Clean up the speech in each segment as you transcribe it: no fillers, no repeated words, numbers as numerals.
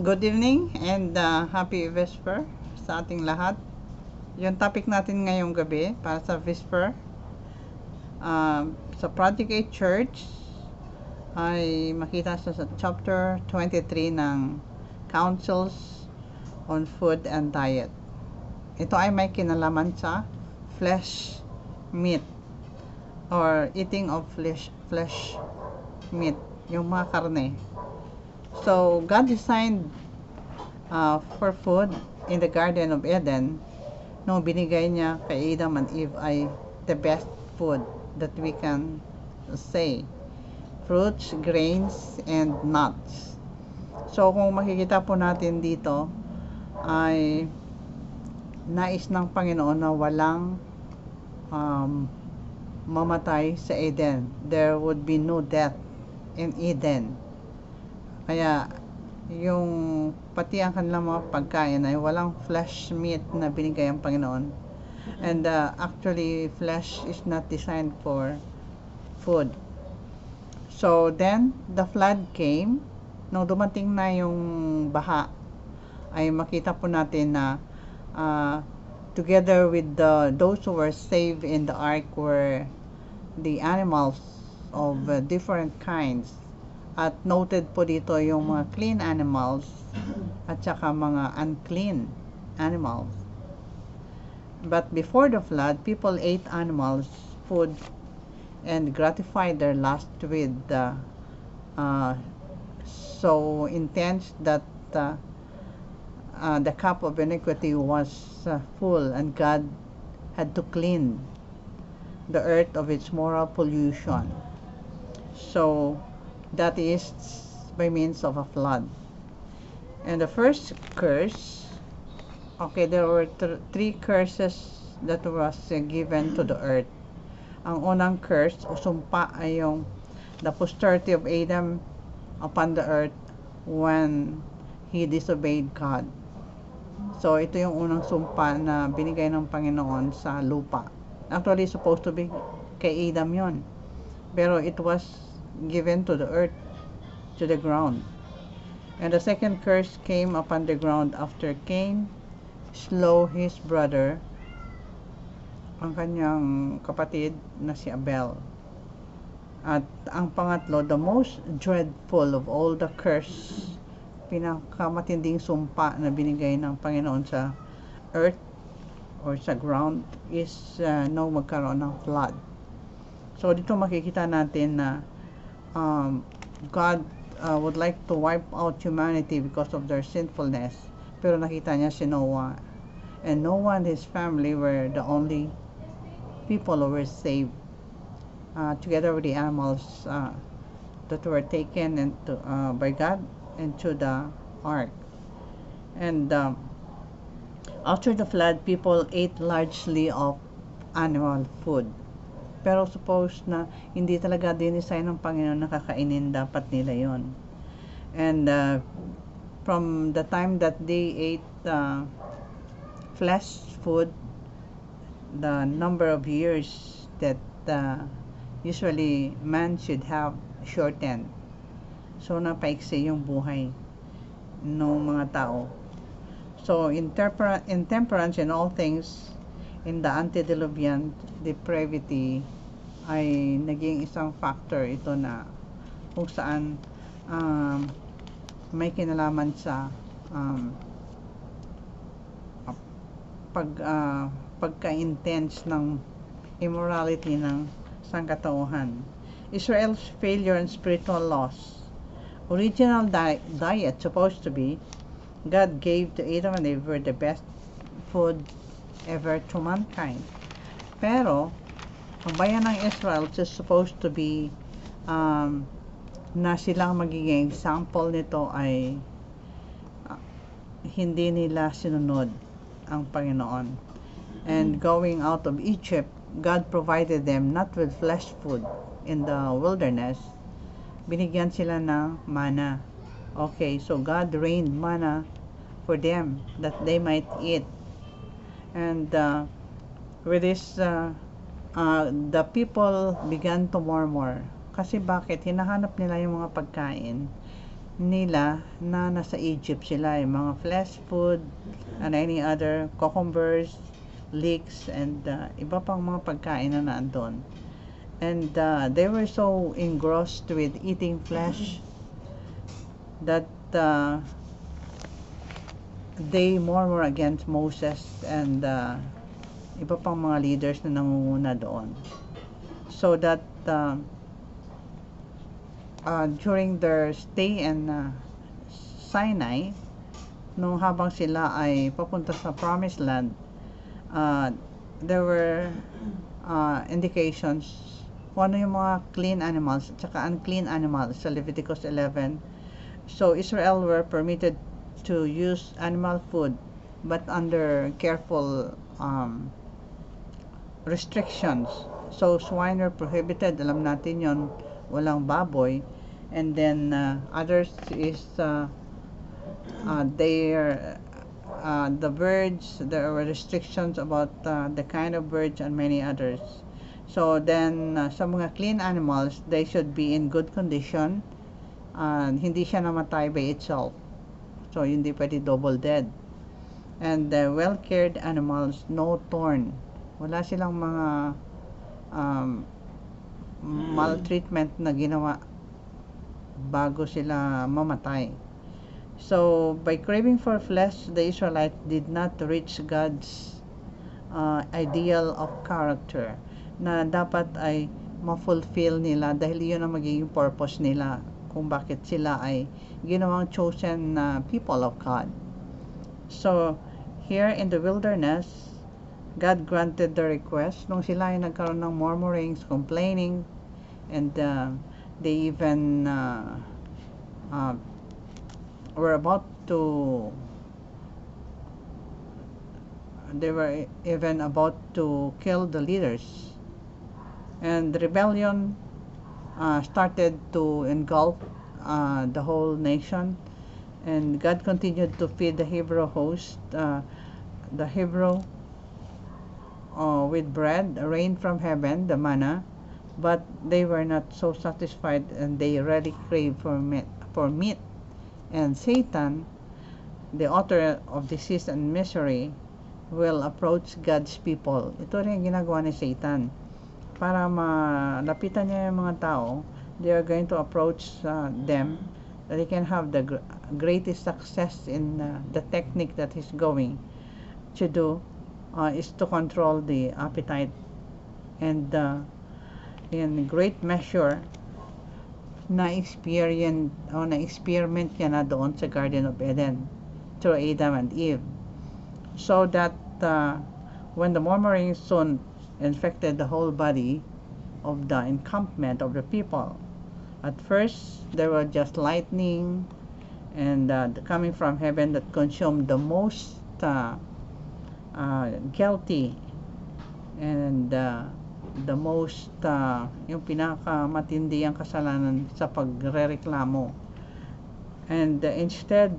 Good evening and happy Vesper sa ating lahat. Yung topic natin ngayong gabi para sa Vesper sa Project 8 Church ay makita sa chapter 23 ng Counsels on Food and Diet. Ito ay may kinalaman sa flesh meat or eating of flesh meat, yung mga karne. So, God designed for food in the Garden of Eden. Nung binigay niya kay Adam and Eve ay the best food that we can say. Fruits, grains, and nuts. So, kung makikita po natin dito, ay nais ng Panginoon na walang mamatay sa Eden. There would be no death in Eden. Kaya, yung pati ang kanilang mga pagkain ay walang flesh meat na binigay ang Panginoon. And actually, flesh is not designed for food. So, then, the flood came. Nung dumating na yung baha, ay makita po natin na together with those who were saved in the ark were the animals of different kinds. At noted po dito yung mga clean animals at saka mga unclean animals. But before the flood, people ate animals, food, and gratified their lust with so intense that the cup of iniquity was full, and God had to clean the earth of its moral pollution. So, that is by means of a flood. And the first curse, okay, there were three curses that was given to the earth. Ang unang curse o sumpa ay yung the posterity of Adam upon the earth when he disobeyed God. So, ito yung unang sumpa na binigay ng Panginoon sa lupa. Actually, supposed to be kay Adam yon. Pero it was given to the earth, to the ground. And the second curse came upon the ground after Cain slew his brother, ang kanyang kapatid na si Abel. At ang pangatlo, the most dreadful of all the curse, pinakamatinding sumpa na binigay ng Panginoon sa earth or sa ground is nung magkaroon ng flood. So dito makikita natin na God would like to wipe out humanity because of their sinfulness. Pero nakita niya si Noah. And Noah and his family were the only people who were saved. Together with the animals that were taken into, by God into the ark. And after the flood, people ate largely of animal food. Pero suppose na hindi talaga dinesign ng Panginoon na kakainin dapat nila yon. And from the time that they ate flesh food, the number of years that usually man should have shortened. So napaiksi yung buhay ng mga tao. So intemperance in all things, in the antediluvian depravity, ay naging isang factor ito na kung saan may kinalaman sa pagka-intense ng immorality ng sangkatauhan. Israel's failure in spiritual loss. Original diet supposed to be God gave to Adam and Eve the best food ever to mankind. Pero, ang bayan ng Israel is supposed to be na silang magiging example nito ay hindi nila sinunod ang Panginoon. And going out of Egypt, God provided them not with flesh food in the wilderness. Binigyan sila ng manna. Okay, so God rained manna for them that they might eat. And with this, the people began to murmur. Kasi bakit? Hinahanap nila yung mga pagkain nila na nasa Egypt sila, yung mga flesh food and any other cucumbers, leeks, and iba pang mga pagkain na naandun. And they were so engrossed with eating flesh that they murmur against Moses and iba pang mga leaders na nangunguna doon. So that during their stay in Sinai, nung habang sila ay papunta sa Promised Land, there were indications kung ano yung mga clean animals at saka unclean animals sa Leviticus 11. So Israel were permitted to use animal food but under careful restrictions. So swine were prohibited, alam natin yon, walang baboy. And then others is the birds, there were restrictions about the kind of birds and many others. So then sa mga clean animals, they should be in good condition and hindi siya namatay by itself. So hindi pwede double dead. And the well-cared animals, no thorn. Wala silang mga maltreatment na ginawa bago sila mamatay. So by craving for flesh, the Israelites did not reach God's ideal of character na dapat ay ma-fulfill nila, dahil yun ang magiging purpose nila kung bakit sila ay ginawang chosen people of God. So here in the wilderness, God granted the request nung sila ay nagkaroon ng murmurings, complaining, and they even were about to kill the leaders. And the rebellion started to engulf the whole nation, and God continued to feed the Hebrew host, the Hebrew with bread rained from heaven, the manna, but they were not so satisfied and they really craved for meat. And Satan, the author of disease and misery, will approach God's people. Ito rin yung ginagawa ni Satan. Para malapitan niya yung mga tao, they are going to approach them, that they can have the greatest success in the technique that he's going to do, is to control the appetite. And in great measure, na-experiment niya na doon sa Garden of Eden through Adam and Eve. So that when the murmuring soon infected the whole body of the encampment of the people. At first, there was just lightning and coming from heaven that consumed the most guilty and the most yung pinakamatindi ang kasalanan sa pagrereklamo. And instead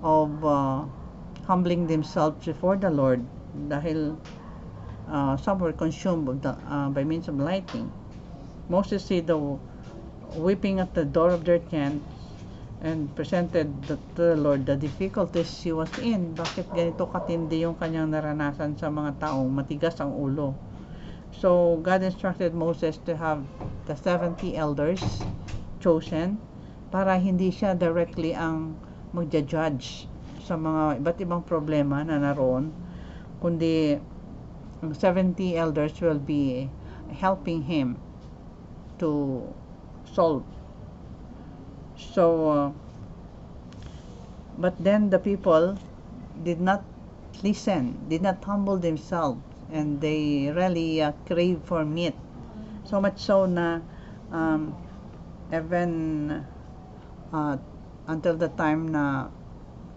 of humbling themselves before the Lord, dahil some were consumed by means of lightning, Moses see the weeping at the door of their tent and presented to the Lord the difficulties he was in. Bakit ganito katindi yung kanyang naranasan sa mga taong matigas ang ulo? So God instructed Moses to have the 70 elders chosen para hindi siya directly ang magja-judge sa mga iba't ibang problema na naroon, kundi ang 70 elders will be helping him to solve. So but then the people did not listen, did not humble themselves, and they really crave for meat. So much so na even until the time na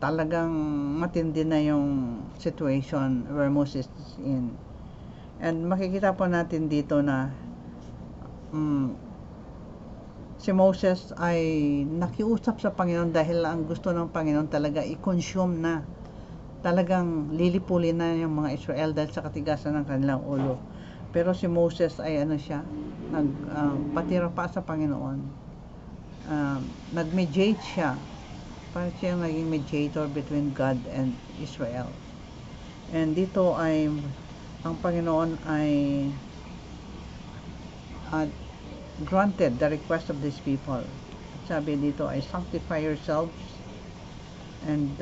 talagang matindi na yung situation where Moses is in. And makikita po natin dito na si Moses ay nakiusap sa Panginoon dahil ang gusto ng Panginoon talaga i-consume na, talagang lilipulin na yung mga Israel dahil sa katigasan ng kanilang ulo. Pero si Moses ay nagpatira pa sa Panginoon. nag-mediate siya. Parang siya naging mediator between God and Israel. And dito ay ang Panginoon ay granted the request of these people. Sabi dito ay sanctify yourselves. And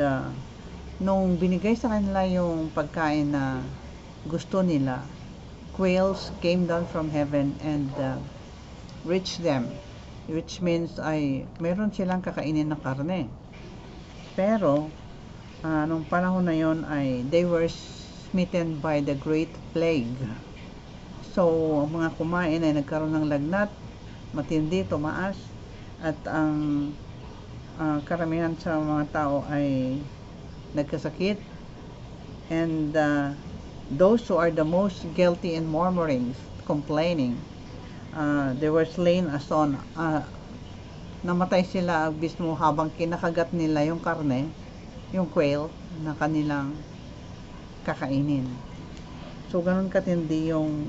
nung binigay sa kanila yung pagkain na gusto nila, quails came down from heaven and reached them, which means ay meron silang kakainin na karne. Pero nung panahon na yon ay they were smitten by the great plague. So ang mga kumain ay nagkaroon ng lagnat, matindi, tumaas, at ang karamihan sa mga tao ay nagkasakit. And those who are the most guilty in murmurings, complaining, they were slain as on namatay sila mismo habang kinakagat nila yung karne, yung quail na kanilang kakainin. So ganun katindi yung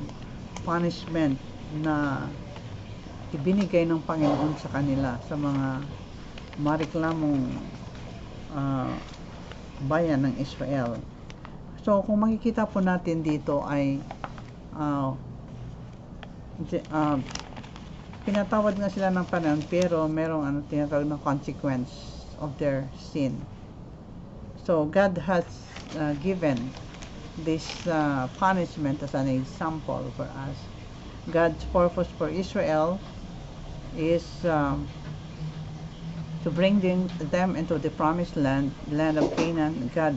punishment na ibinigay ng Panginoon sa kanila, sa mga mareklamong bayan ng Israel. So kung makikita po natin dito ay pinatawad nga sila ng Panginoon, pero merong tinatawag na consequence of their sin. So God has given this punishment as an example for us. God's purpose for Israel is to bring them into the promised land of Canaan. God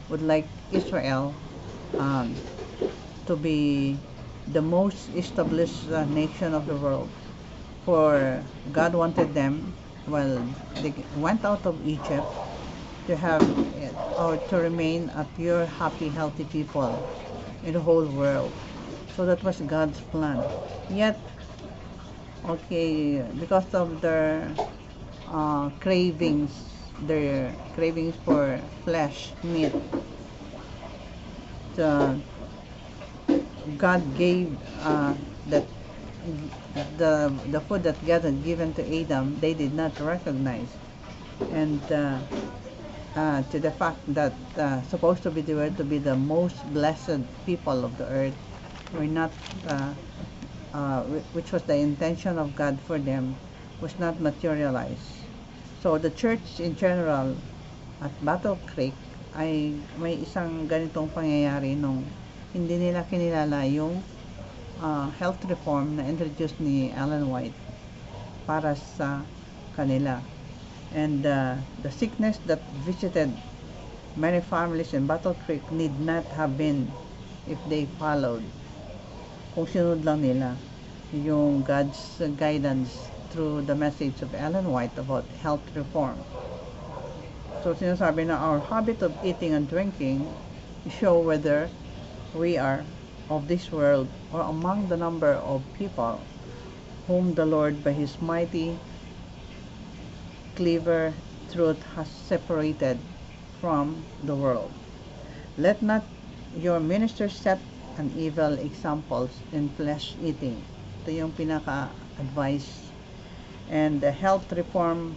would like Israel to be the most established nation of the world. For God wanted them, well, they went out of Egypt, to have or to remain a pure, happy, healthy people in the whole world. So that was God's plan. Yet, because of their cravings for flesh, meat, God gave that the food that God had given to Adam, they did not recognize, and to the fact that supposed to be they were to be the most blessed people of the earth, were not, which was the intention of God for them, was not materialized. So the church in general at Battle Creek ay may isang ganitong pangyayari nung hindi nila kinilala yung health reform na introduced ni Ellen White para sa kanila. And the sickness that visited many families in Battle Creek need not have been if they followed, kung sinunod lang nila yung God's guidance through the message of Ellen White about health reform. So sinasabi na our habit of eating and drinking show whether we are of this world or among the number of people whom the Lord by His mighty clever truth has separated from the world. Let not your ministers set an evil examples in flesh eating. Ito yung pinaka-advice. And the health reform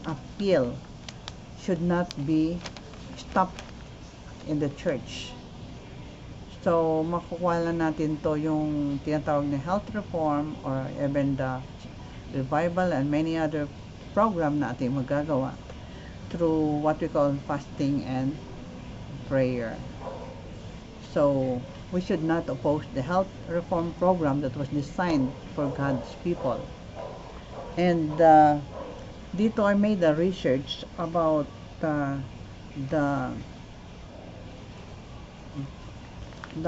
appeal should not be stopped in the church. So makukuha lang natin to yung tinatawag na health reform or even the revival and many other program na ating magagawa through what we call fasting and prayer. So we should not oppose the health reform program that was designed for God's people. And dito I made a research about the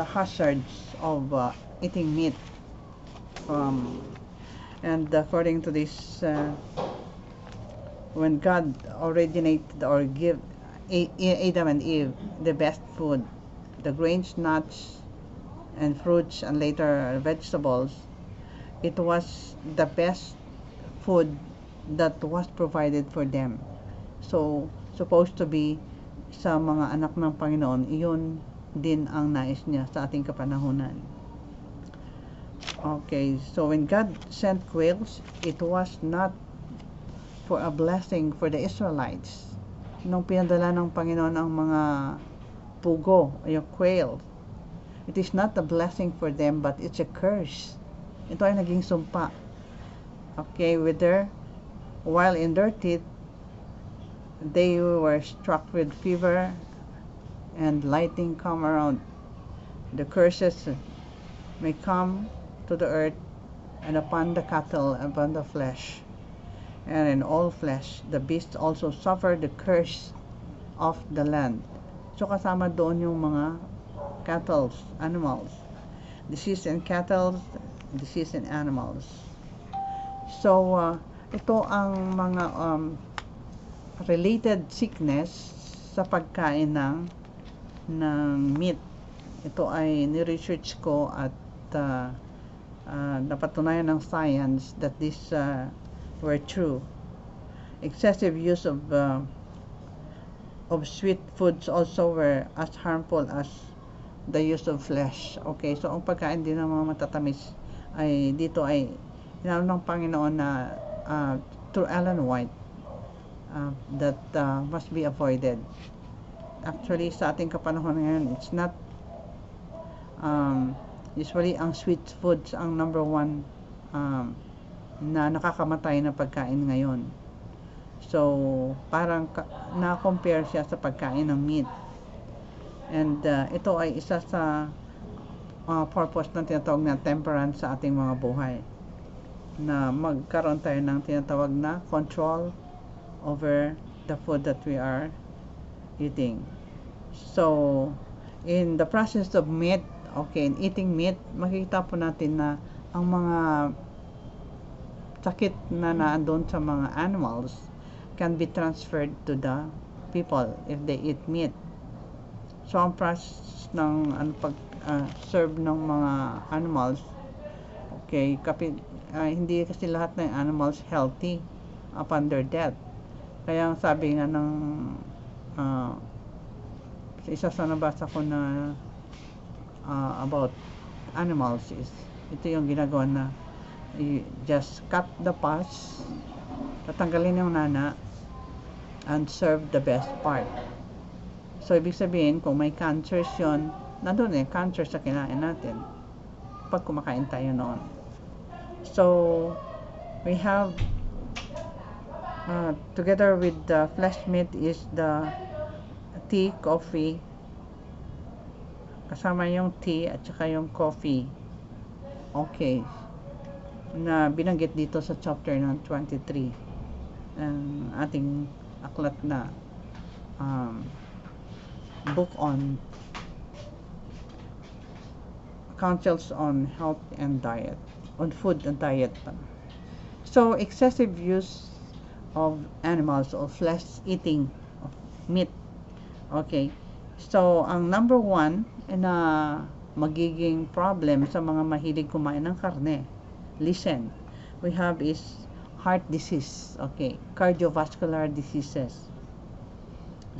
hazards of eating meat. And according to this, when God originated or give Adam and Eve the best food, the grains, nuts, and fruits, and later vegetables, it was the best food that was provided for them. So, supposed to be sa mga anak ng Panginoon, iyon din ang nais niya sa ating kapanahunan. Okay, so when God sent quails, it was not for a blessing for the Israelites. Nung pinadala ng Panginoon ang mga pugo, yung quail, it is not a blessing for them, but it's a curse. Ito ay naging sumpa. Okay, while in their teeth, they were struck with fever and lightning come around. The curses may come to the earth and upon the cattle, upon the flesh, and in all flesh. The beasts also suffer the curse of the land. So kasama doon yung mga cattle, animals. Disease in cattle, disease in animals. So, ito ang mga related sickness sa pagkain ng meat. Ito ay ni-research ko at napatunayan ng science that this were true. Excessive use of sweet foods also were as harmful as the use of flesh. Okay, so ang pagkain din ng mga matatamis ay dito ay inano ng Panginoon na through Ellen White that must be avoided. Actually, sa ating kapanahon ngayon, it's not usually ang sweet foods ang number one na nakakamatay na pagkain ngayon. So, parang na-compare siya sa pagkain ng meat. And ito ay isa sa purpose ng tinatawag na temperance sa ating mga buhay. Na magkaroon tayo ng tinatawag na control over the food that we are eating. So, in the process of meat, okay, in eating meat, makikita po natin na ang mga sakit na naandun sa mga animals can be transferred to the people if they eat meat. So, ang process ng pag-serve ng mga animals, okay, hindi kasi lahat ng animals healthy upon their death. Kaya ang sabi nga ng isa sa nabasa ko na about animals is ito yung ginagawa na you just cut the pus, tatanggalin yung nana and serve the best part. So ibig sabihin kung may cancers yun, nandun cancer sa kinain natin pag kumakain tayo noon. So we have together with the flesh meat is the tea, coffee, kasama yung tea at saka yung coffee. Okay, na binanggit dito sa chapter ng 23 ang ating aklat na book on Counsels on Health and Diet, on food and diet. So excessive use of animals or flesh eating of meat. Okay, so ang number one na magiging problem sa mga mahilig kumain ng karne, listen, we have is heart disease, okay, cardiovascular diseases.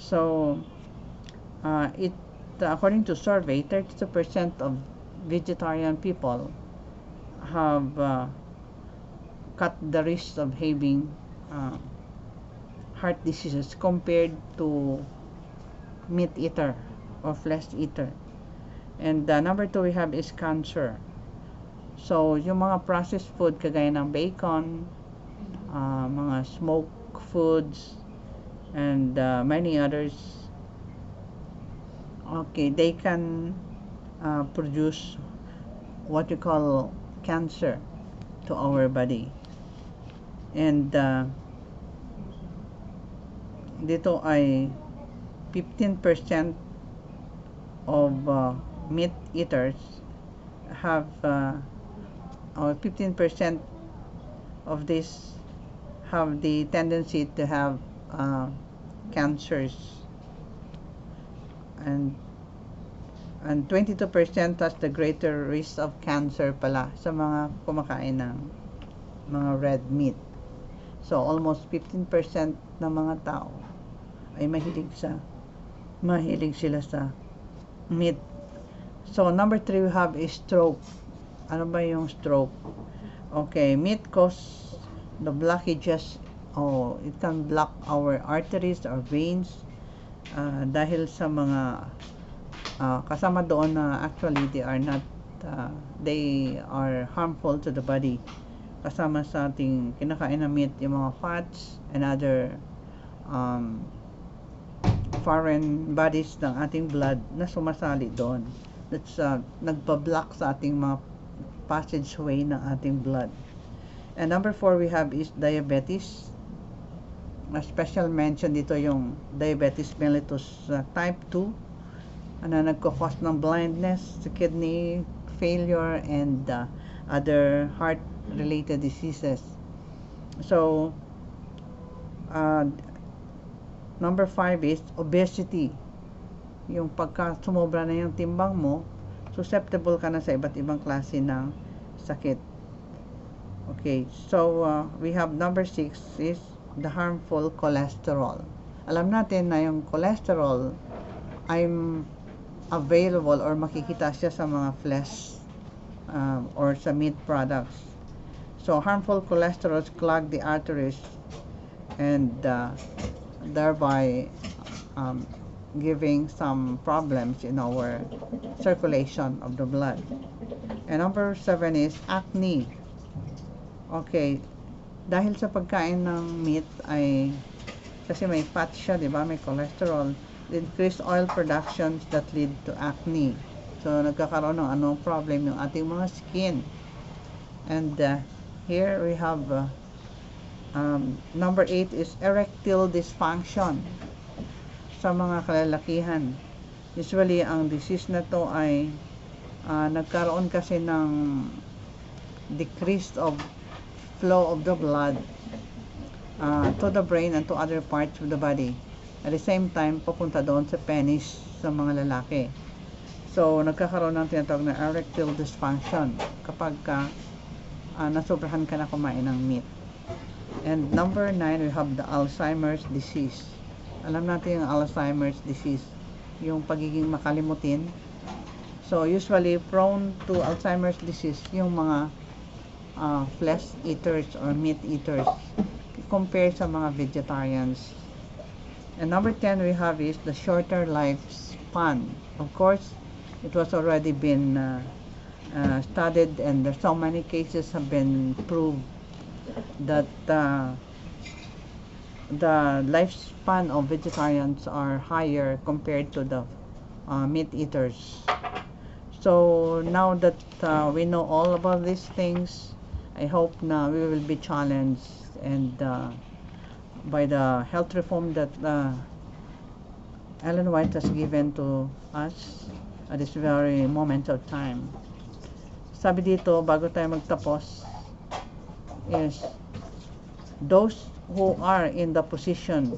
So according to survey, 32% of vegetarian people have cut the risk of having heart diseases compared to meat eater or flesh eater. And number two we have is cancer. So yung mga processed food kagaya ng bacon, mga smoked foods, and many others, okay, they can produce what you call cancer to our body. And dito ay 15% of meat eaters have or 15% of this have the tendency to have cancers, and 22% has the greater risk of cancer pala sa mga kumakain ng mga red meat. So almost 15% ng mga tao ay mahilig sila sa meat. So number 3 we have is stroke Ano ba yung stroke? Okay, meat cause the blockages. Oh, it can block our arteries or veins dahil sa mga kasama doon na actually they are harmful to the body. Kasama sa ating kinakain na meat yung mga fats and other foreign bodies ng ating blood na sumasali doon. That's nagpa-block sa ating mga passageway ng ating blood. And number 4 we have is diabetes. A special mention dito yung diabetes mellitus type 2 na nagko-cause ng blindness, kidney failure, and other heart related diseases. So number 5 is obesity. Yung pagka sumobra na yung timbang mo, susceptible ka na sa iba't ibang klase ng sakit. Okay, so we have number 6 is the harmful cholesterol. Alam natin na yung cholesterol ay available or makikita siya sa mga flesh or sa meat products. So harmful cholesterol clog the arteries and thereby giving some problems in our circulation of the blood. And number 7 is acne. Okay, dahil sa pagkain ng meat ay kasi may fat siya, di ba? May cholesterol, increased oil productions that lead to acne. So nagkakaroon ng anong problem yung ating mga skin. And here we have number 8 is erectile dysfunction sa mga kalalakihan. Usually ang disease na to ay nagkaroon kasi ng decrease of flow of the blood to the brain and to other parts of the body. At the same time, papunta doon sa penis sa mga lalaki. So, nagkakaroon ng tinatawag na erectile dysfunction kapag nasobrahan ka na kumain ng meat. And number 9, we have the Alzheimer's disease. Alam natin yung Alzheimer's disease, yung pagiging makalimutin. So, usually prone to Alzheimer's disease yung mga flesh eaters or meat eaters compared sa mga vegetarians. And number 10 we have is the shorter lifespan. Of course, it was already been studied, and there's so many cases have been proved that the lifespan of vegetarians are higher compared to the meat eaters. So now that we know all about these things, I hope na we will be challenged and by the health reform that Ellen White has given to us at this very moment of time. Sabi dito, bago tayo magtapos, is those who are in the position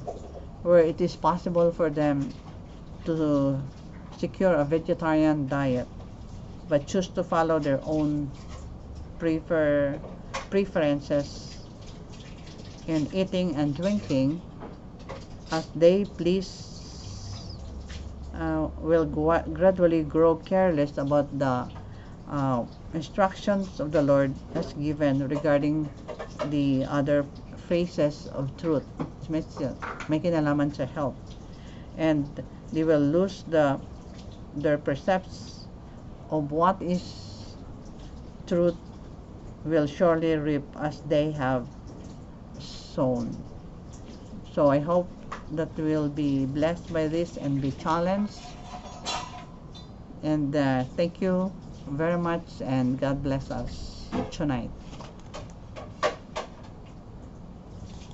where it is possible for them to secure a vegetarian diet but choose to follow their own preferences in eating and drinking as they please, will gradually grow careless about the instructions of the Lord as given regarding the other phases of truth. May kinalaman sa health, and they will lose their percepts of what is truth, will surely reap as they have sown. So I hope that we will be blessed by this and be challenged. And thank you very much, and God bless us tonight.